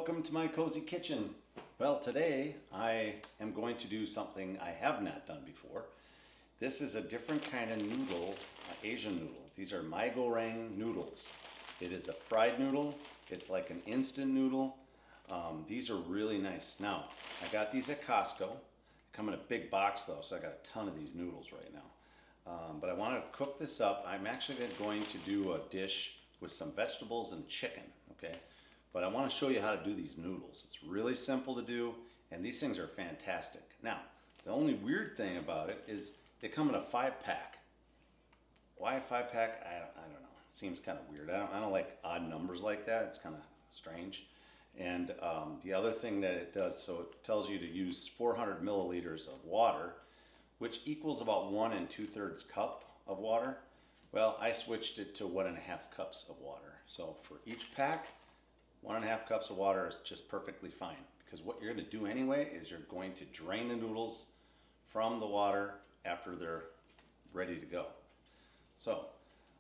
welcome to my cozy kitchen. Well, today I am going to do something I have not done before. This is a different kind of noodle, Asian noodle. These are my Goreng noodles. It is a fried noodle. It's like an instant noodle. These are really nice. Now, I got these at Costco. They come in a big box though, so I got a ton of these noodles right now. But I want to cook this up. I'm actually going to do a dish with some vegetables and chicken, okay? But I want to show you how to do these noodles. It's really simple to do, and these things are fantastic. Now, the only weird thing about it is they come in a 5-pack. Why a 5-pack? I don't know. It seems kind of weird. I don't like odd numbers like that. It's kind of strange. And the other thing that it does, so it tells you to use 400 milliliters of water, which equals about 1 2/3 cup of water. Well, I switched it to 1.5 cups of water. So for each pack, 1.5 cups of water is just perfectly fine, because what you're going to do anyway is you're going to drain the noodles from the water after they're ready to go. So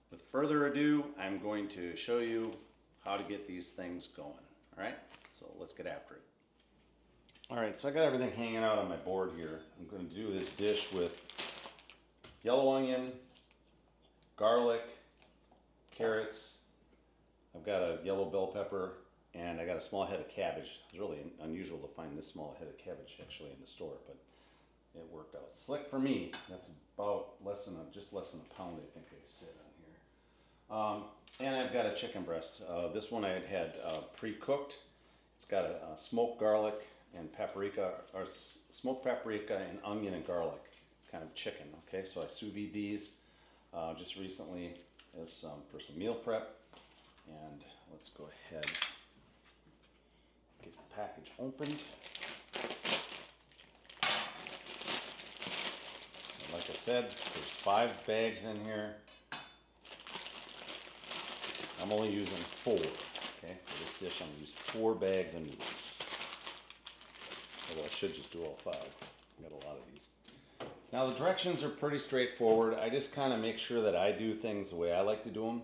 with further ado, I'm going to show you how to get these things going. All right, so let's get after it. All right, so I got everything hanging out on my board here. I'm going to do this dish with yellow onion, garlic, carrots. I've got a yellow bell pepper, and I got a small head of cabbage. It's really unusual to find this small head of cabbage actually in the store, but it worked out slick for me. That's about just less than a pound, I think they said on here. And I've got a chicken breast. This one I had pre-cooked. It's got a smoked garlic and paprika, or smoked paprika and onion and garlic kind of chicken. Okay, so I sous vide these just recently as for some meal prep. And let's go ahead and get the package opened. And like I said, there's 5 bags in here. I'm only using 4. Okay, for this dish I'm going to use 4 bags of noodles. Although I should just do all 5. I've got a lot of these. Now the directions are pretty straightforward. I just kind of make sure that I do things the way I like to do them.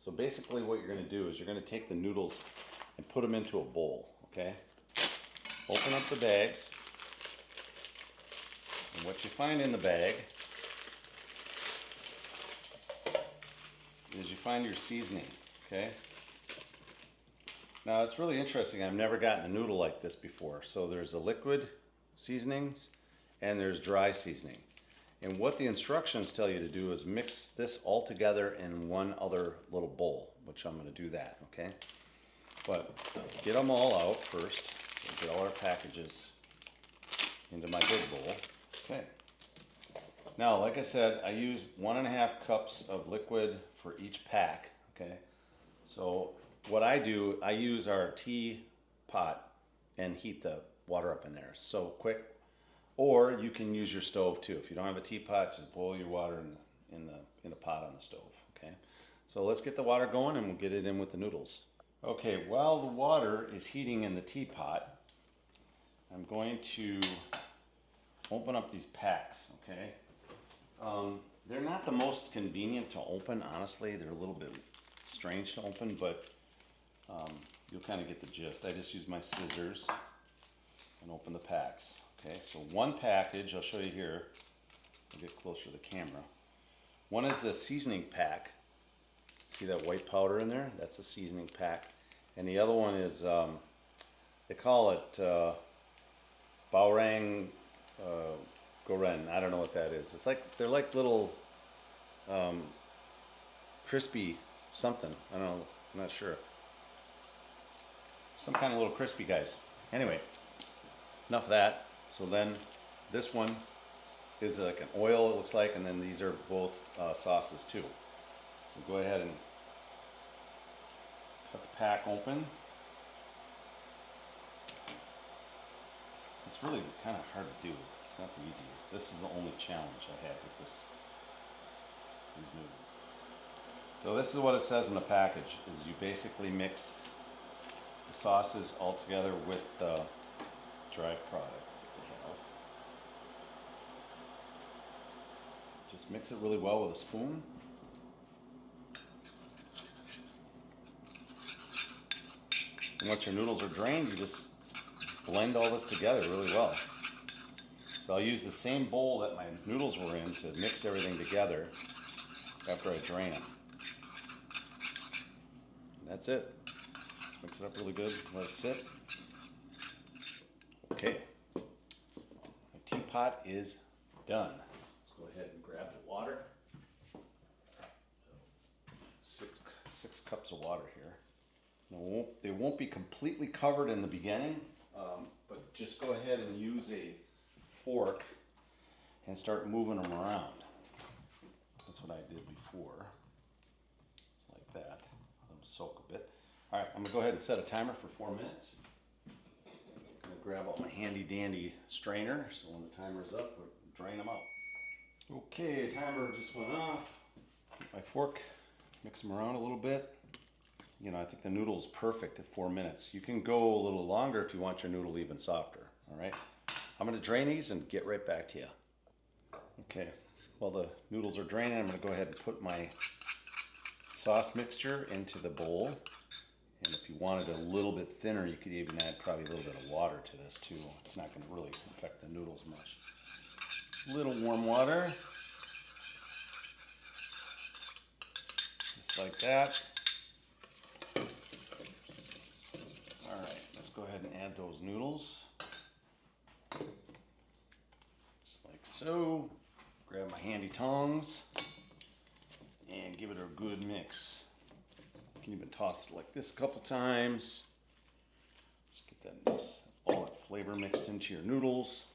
So basically what you're going to do is you're going to take the noodles and put them into a bowl, okay? Open up the bags. And what you find in the bag is you find your seasoning, okay? Now it's really interesting. I've never gotten a noodle like this before. So there's a liquid seasonings and there's dry seasoning. And what the instructions tell you to do is mix this all together in one other little bowl, which I'm going to do that, okay? But get them all out first. So get all our packages into my big bowl. Okay. Now, like I said, I use 1.5 cups of liquid for each pack, okay? So what I do, I use our teapot and heat the water up in there. So quick. Or you can use your stove too. If you don't have a teapot, just boil your water in a pot on the stove. Okay. So let's get the water going and we'll get it in with the noodles. Okay. While the water is heating in the teapot, I'm going to open up these packs. Okay. They're not the most convenient to open. Honestly, they're a little bit strange to open, but you'll kind of get the gist. I just use my scissors and open the packs. Okay, so one package, I'll show you here. I'll get closer to the camera. One is the seasoning pack. See that white powder in there? That's a seasoning pack. And the other one is, they call it Goreng. I don't know what that is. It's like, they're like little crispy something. I don't know, I'm not sure. Some kind of little crispy guys. Anyway, enough of that. So then this one is like an oil, it looks like, and then these are both sauces too. So go ahead and cut the pack open. It's really kind of hard to do. It's not the easiest. This is the only challenge I had with these noodles. So this is what it says in the package, is you basically mix the sauces all together with the dry product. Just mix it really well with a spoon. Once your noodles are drained, you just blend all this together really well. So I'll use the same bowl that my noodles were in to mix everything together after I drain them. And that's it. Just mix it up really good, let it sit. Okay, my teapot is done. Let's go ahead and grab the water. Six cups of water here. They won't be completely covered in the beginning, but just go ahead and use a fork and start moving them around. That's what I did before. Just like that. Let them soak a bit. All right, I'm gonna go ahead and set a timer for 4 minutes. I'm gonna grab out my handy dandy strainer, so when the timer's up, we'll drain them out. Okay, timer just went off. Get my fork, mix them around a little bit. You know, I think the noodle's perfect at 4 minutes. You can go a little longer if you want your noodle even softer, all right? I'm gonna drain these and get right back to you. Okay, while the noodles are draining, I'm gonna go ahead and put my sauce mixture into the bowl. And if you wanted a little bit thinner, you could even add probably a little bit of water to this too. It's not gonna really affect the noodles much. A little warm water. Just like that. All right, let's go ahead and add those noodles. Just like so. Grab my handy tongs and give it a good mix. You can even toss it like this a couple times. Just get that nice, all that flavor mixed into your noodles.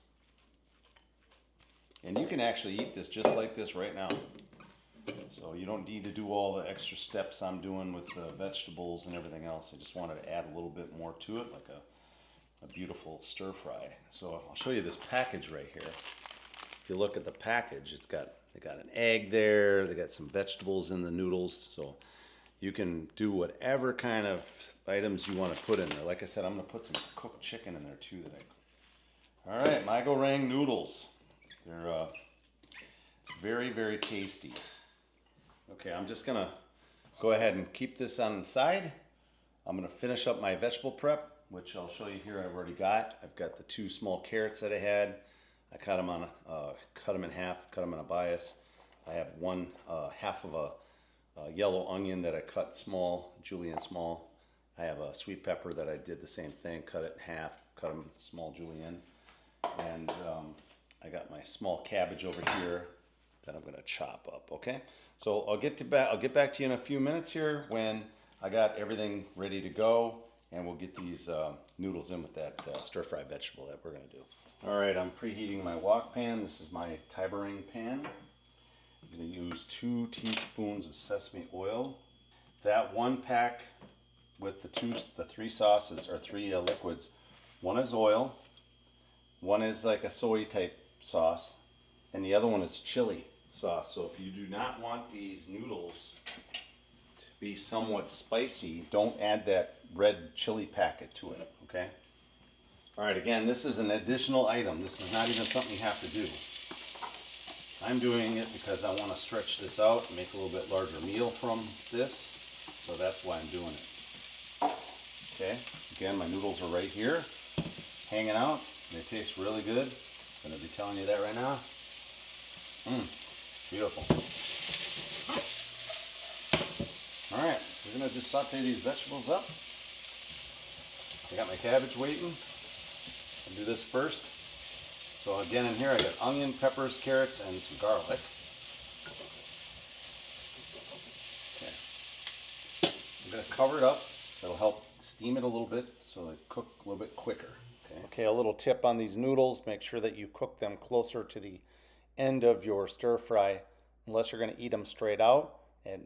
And you can actually eat this just like this right now. So you don't need to do all the extra steps I'm doing with the vegetables and everything else. I just wanted to add a little bit more to it, like a beautiful stir fry. So I'll show you this package right here. If you look at the package, they got an egg there, they got some vegetables in the noodles, so you can do whatever kind of items you want to put in there. Like I said, I'm going to put some cooked chicken in there too. All right, my Goreng noodles. They're very, very tasty. Okay, I'm just going to go ahead and keep this on the side. I'm going to finish up my vegetable prep, which I'll show you here I've already got. I've got the 2 small carrots that I had. I cut them in half, cut them in a bias. I have one half of a yellow onion that I cut small, julienne small. I have a sweet pepper that I did the same thing, cut it in half, cut them small julienne. And I got my small cabbage over here that I'm gonna chop up, okay? So I'll get back to you in a few minutes here when I got everything ready to go, and we'll get these noodles in with that stir-fry vegetable that we're gonna do. All right, I'm preheating my wok pan. This is my Goreng pan. I'm going to use 2 teaspoons of sesame oil. That one pack with the 3 sauces, or 3 liquids, one is oil, one is like a soy type sauce, and the other one is chili sauce. So if you do not want these noodles to be somewhat spicy, don't add that red chili packet to it, okay? All right, again, this is an additional item. This is not even something you have to do. I'm doing it because I want to stretch this out and make a little bit larger meal from this. So that's why I'm doing it. Okay, again, my noodles are right here, hanging out. They taste really good. I'm going to be telling you that right now. Beautiful. All right, we're going to just saute these vegetables up. I got my cabbage waiting. I'll do this first. So again, in here I got onion, peppers, carrots, and some garlic. Okay. I'm going to cover it up. That'll help steam it a little bit so they cook a little bit quicker. Okay, a little tip on these noodles. Make sure that you cook them closer to the end of your stir fry, unless you're going to eat them straight out.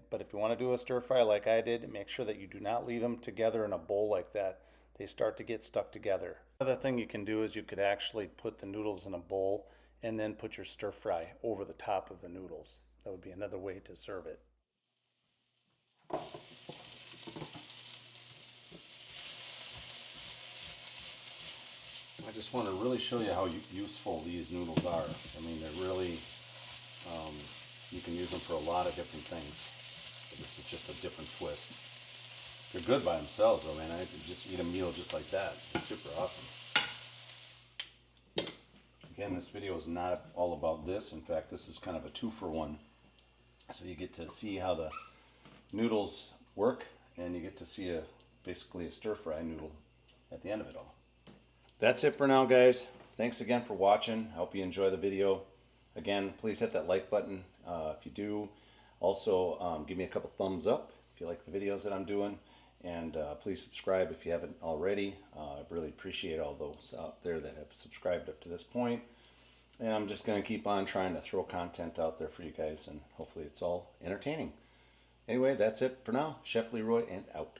But if you want to do a stir fry like I did, make sure that you do not leave them together in a bowl like that. They start to get stuck together. Another thing you can do is you could actually put the noodles in a bowl and then put your stir fry over the top of the noodles. That would be another way to serve it. I just want to really show you how useful these noodles are. I mean, they're really, you can use them for a lot of different things. This is just a different twist. They're good by themselves though, man. I could just eat a meal just like that. It's super awesome. Again, this video is not all about this. In fact, this is kind of a 2-for-1. So you get to see how the noodles work, and you get to see basically a stir-fry noodle at the end of it all. That's it for now, guys. Thanks again for watching. I hope you enjoy the video. Again, please hit that like button if you do. Also, give me a couple thumbs up if you like the videos that I'm doing. And please subscribe if you haven't already. I really appreciate all those out there that have subscribed up to this point. And I'm just going to keep on trying to throw content out there for you guys, and hopefully it's all entertaining. Anyway, that's it for now. Chef Leroy and out.